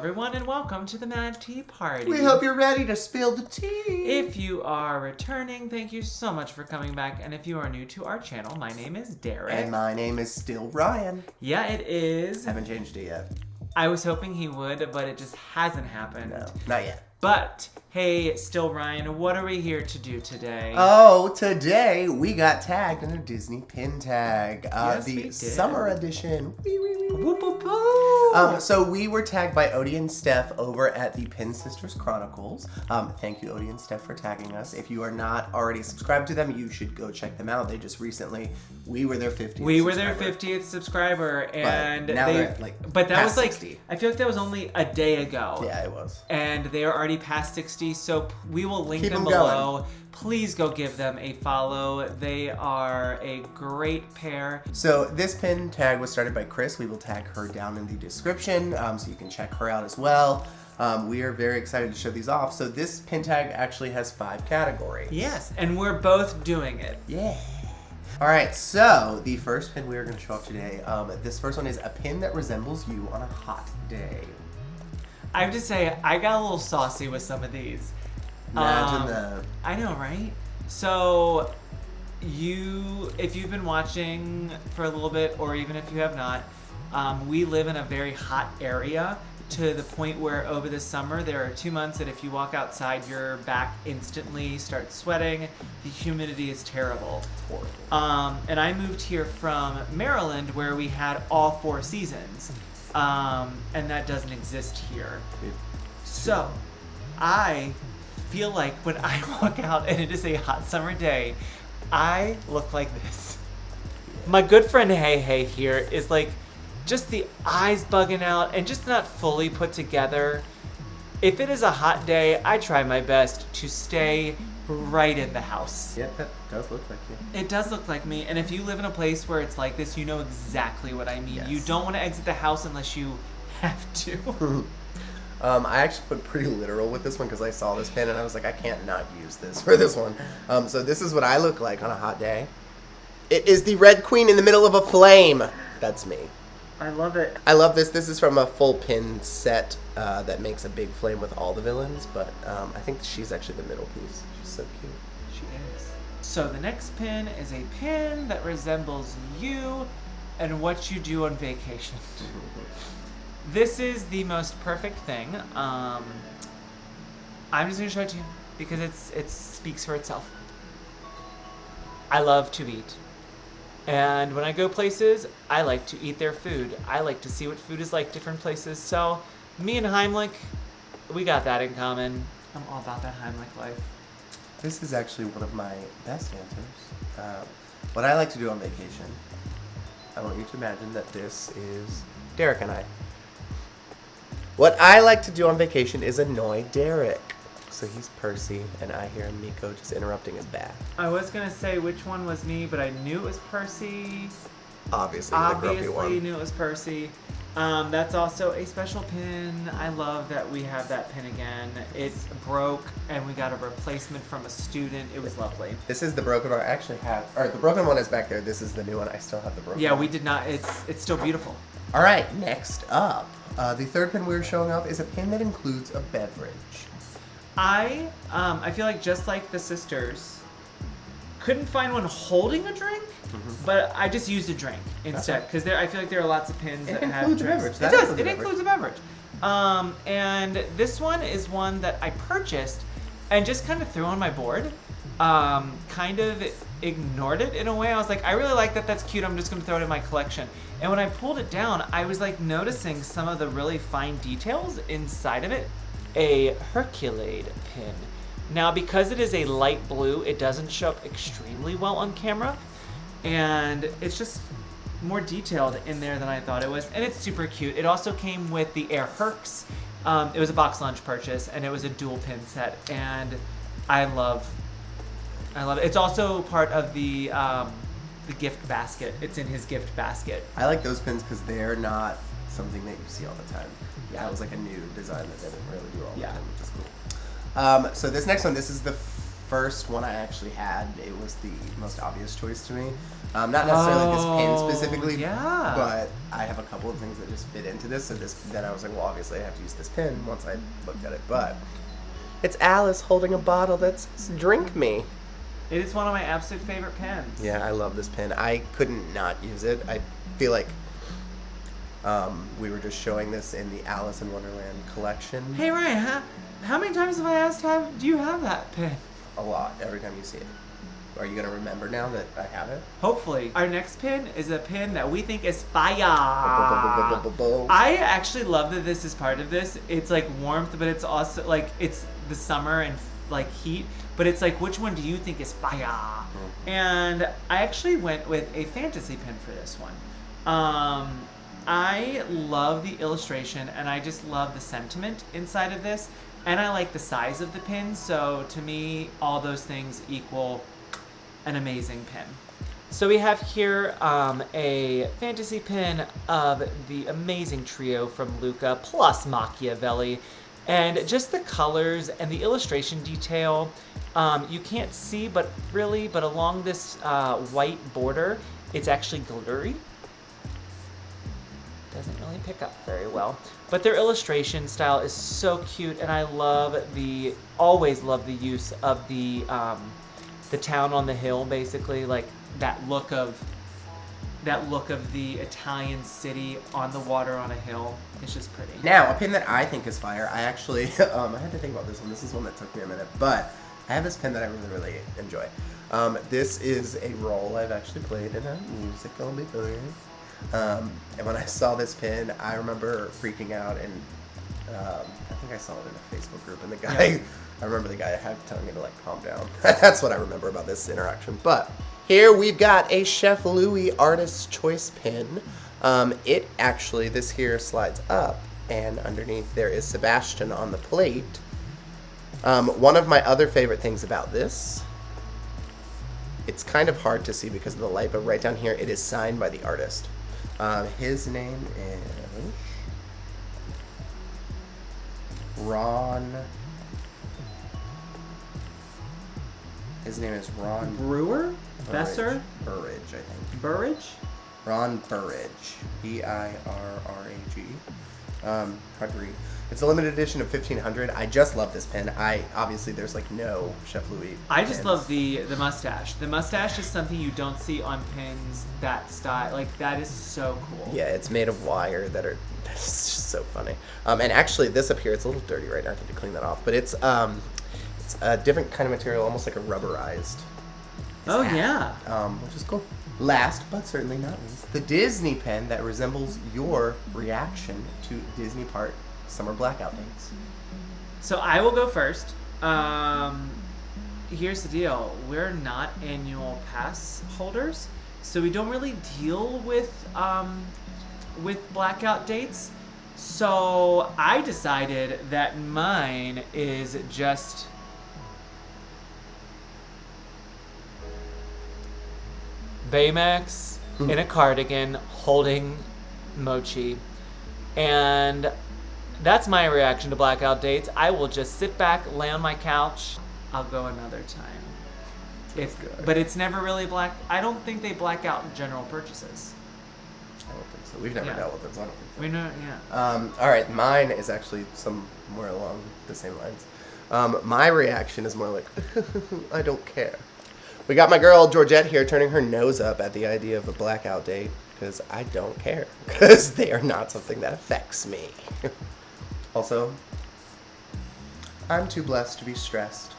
everyone, and welcome to the Mad Tea Party. We hope you're ready to spill the tea. If you are returning, thank you so much for coming back. And if you are new to our channel, my name is Derek. And my name is still Ryan. Yeah, it is. Haven't changed it yet. I was hoping he would, but it just hasn't happened. No, not yet. But, hey, still Ryan, what are we here to do today? Oh, today we got tagged in a Disney pin tag. Yes, we the did. summer edition. Whoop, whoop, whoop. So we were tagged by Odie and Steph over at the Sisters Chronicles. Thank you, Odie and Steph, for tagging us. If you are not already subscribed to them, you should go check them out. They just recently, we were their 50th We were their 50th subscriber, and but now they're at, like, but that was past like 60. I feel like that was only a day ago. Yeah, it was. And they are already past 60, so we will link Keep them them below. going. Please go give them a follow. They are a great pair. So this pin tag was started by Chris. We will tag her down in the description, so you can check her out as well. We are very excited to show these off. So this pin tag actually has 5 categories. Yes, and we're both doing it. Yeah. All right, so the first pin we are going to show off today, this first one is a pin that resembles you on a hot day. I have to say, I got a little saucy with some of these. Imagine that. I know, right? So, if you've been watching for a little bit, or even if you have not, we live in a very hot area to the point where over the summer, there are 2 months that if you walk outside, your back instantly starts sweating. The humidity is terrible. It's horrible. And I moved here from Maryland where we had all 4 seasons. And that doesn't exist here. So, I feel like when I walk out and it is a hot summer day, I look like this. My good friend Hey here is like just the eyes bugging out and just not fully put together. If it is a hot day, I try my best to stay right in the house. Yeah, that does look like you. It does look like me, and if you live in a place where it's like this, you know exactly what I mean. Yes. You don't want to exit the house unless you have to. I actually put pretty literal with this one because I saw this pin and I was like, I can't not use this for this one. So this is what I look like on a hot day. It is the Red Queen in the middle of a flame. That's me. I love it. I love this. This is from a full pin set that makes a big flame with all the villains, but I think she's actually the middle piece. She's so cute. She is. So the next pin is a pin that resembles you and what you do on vacation. This is the most perfect thing. I'm just gonna show it to you because it speaks for itself. I love to eat. And when I go places, I like to eat their food. I like to see what food is like different places. So me and Heimlich, we got that in common. I'm all about that Heimlich life. This is actually one of my best answers. What I like to do on vacation, I want you to imagine that this is Derek and I. What I like to do on vacation is annoy Derek. So he's Percy, and I hear Miko just interrupting his bath. I was gonna say which one was me, but I knew it was Percy. Obviously, the grumpy one. Knew it was Percy. That's also a special pin. I love that we have that pin again. It broke, and we got a replacement from a student. It was lovely. This is the broken one I actually have, or the broken one is back there. This is the new one. I still have the broken Yeah, one. we did not. It's still beautiful. All right, next up. The third pin we're showing off is a pin that includes a beverage. I feel like just like the sisters, couldn't find one holding a drink, but I just used a drink instead because I feel like there are lots of pins that have includes a drinks. beverage. It does. It includes a beverage. And this one is one that I purchased and just kind of threw on my board. Kind of ignored it in a way. I was like, I really like that. That's cute. I'm just gonna throw it in my collection. And when I pulled it down, I was like noticing some of the really fine details inside of it. A Herculade pin. Now, because it is a light blue, it doesn't show up extremely well on camera, and it's just more detailed in there than I thought it was, and it's super cute. It also came with the Air Hercs. It was a box lunch purchase, and it was a dual pin set, and I love it. It's also part of the gift basket. It's in his gift basket. I like those pins because they're not something that you see all the time. Yeah. That was like a new design that they didn't really do all the Yeah. time, which is cool. So this next one, this is the first one I actually had, it was the most obvious choice to me. Not necessarily this pin specifically, yeah. but I have a couple of things that just fit into this. So then I was like, well, obviously I have to use this pin once I looked at it. But it's Alice holding a bottle that says, "Drink me." It is one of my absolute favorite pins. Yeah, I love this pin. I couldn't not use it. I feel like we were just showing this in the Alice in Wonderland collection. Hey Ryan, how many times have I asked, do you have that pin? A lot, every time you see it. Are you going to remember now that I have it? Hopefully. Our next pin is a pin that we think is fire. I actually love that this is part of this. It's like warmth, but it's also like, it's the summer and like heat, but it's like, which one do you think is fire? And I actually went with a fantasy pin for this one. I love the illustration and I just love the sentiment inside of this, and I like the size of the pin, so to me all those things equal an amazing pin. So we have here a fantasy pin of the amazing trio from Luca plus Machiavelli, and just the colors and the illustration detail you can't see, but along this white border it's actually glittery. Doesn't really pick up very well, but their illustration style is so cute, and I always love the use of the town on the hill, basically, like that look of the Italian city on the water on a hill. It's just pretty. Now, a pin that I think is fire, I actually, I had to think about this one. This is one that took me a minute, but I have this pin that I really, really enjoy. This is a role I've actually played in a musical before. And when I saw this pin, I remember freaking out, and I think I saw it in a Facebook group, and the guy, yeah. I remember the guy had telling me to like calm down. That's what I remember about this interaction. But here we've got a Chef Louis Artist's Choice pin. It actually, this here slides up, and underneath there is Sebastian on the plate. One of my other favorite things about this, it's kind of hard to see because of the light, but right down here it is signed by the artist. His name is Ron. His name is Ron Brewer? Besser? Burridge, I think. Burridge? Ron Burridge. Birrag. Hard to read. It's a limited edition of 1500. I just love this pin. Obviously there's like no Chef Louis. I just love the mustache. The mustache is something you don't see on pins that style. Like, that is so cool. Yeah, it's made of wire that's just so funny. And actually this up here, it's a little dirty right now. I need to clean that off. But it's a different kind of material, almost like a rubberized. Oh yeah. Which is cool. Last but certainly not least, the Disney pen that resembles your reaction to Disney Park summer blackout dates. So I will go first. Here's the deal. We're not annual pass holders, so we don't really deal with blackout dates. So I decided that mine is just Baymax in a cardigan holding Mochi. And that's my reaction to blackout dates. I will just sit back, lay on my couch. I'll go another time. But it's never really black. I don't think they black out general purchases. I don't think so. We've never dealt with it, so I don't think so. We know, yeah. All right, mine is actually somewhere along the same lines. My reaction is more like, I don't care. We got my girl Georgette here turning her nose up at the idea of a blackout date, because I don't care, because they are not something that affects me. Also, I'm too blessed to be stressed.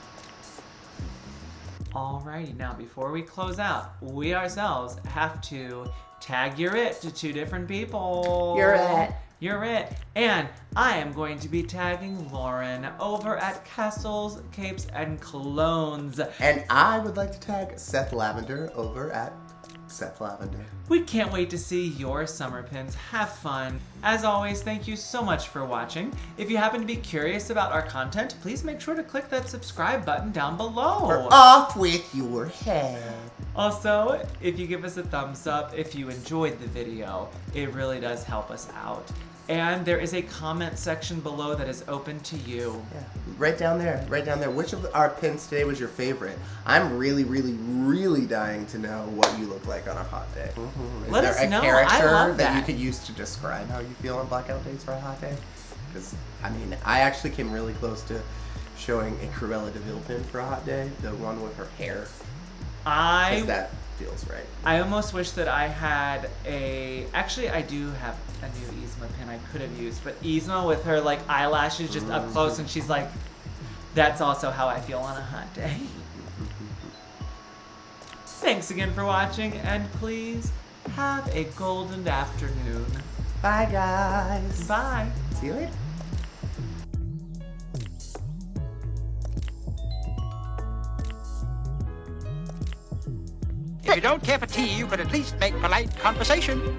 Alrighty, now before we close out, we ourselves have to tag You're It to 2 different people. You're It. You're It. And I am going to be tagging Lauren over at Castles, Capes, and Colognes. And I would like to tag Seth Lavender over at Seth Lavender. We can't wait to see your summer pins. Have fun. As always, thank you so much for watching. If you happen to be curious about our content, please make sure to click that subscribe button down below. Or off with your head. Also, if you give us a thumbs up if you enjoyed the video, it really does help us out. And there is a comment section below that is open to you. Yeah, right down there, right down there. Which of our pins today was your favorite? I'm really, really, really dying to know what you look like on a hot day. Is Let there us a know. character I love that you that. could use to describe how you feel on blackout days for a hot day? Because, I mean, I actually came really close to showing a Cruella de Vil pin for a hot day. The one with her hair. Because that feels right. I almost wish that I had actually I do have a new Yzma pin I could have used, but Yzma with her like eyelashes just up close, and she's like, that's also how I feel on a hot day. Thanks again for watching, and please have a golden afternoon. Bye, guys. Bye. See you later. If you don't care for tea, you could at least make polite conversation.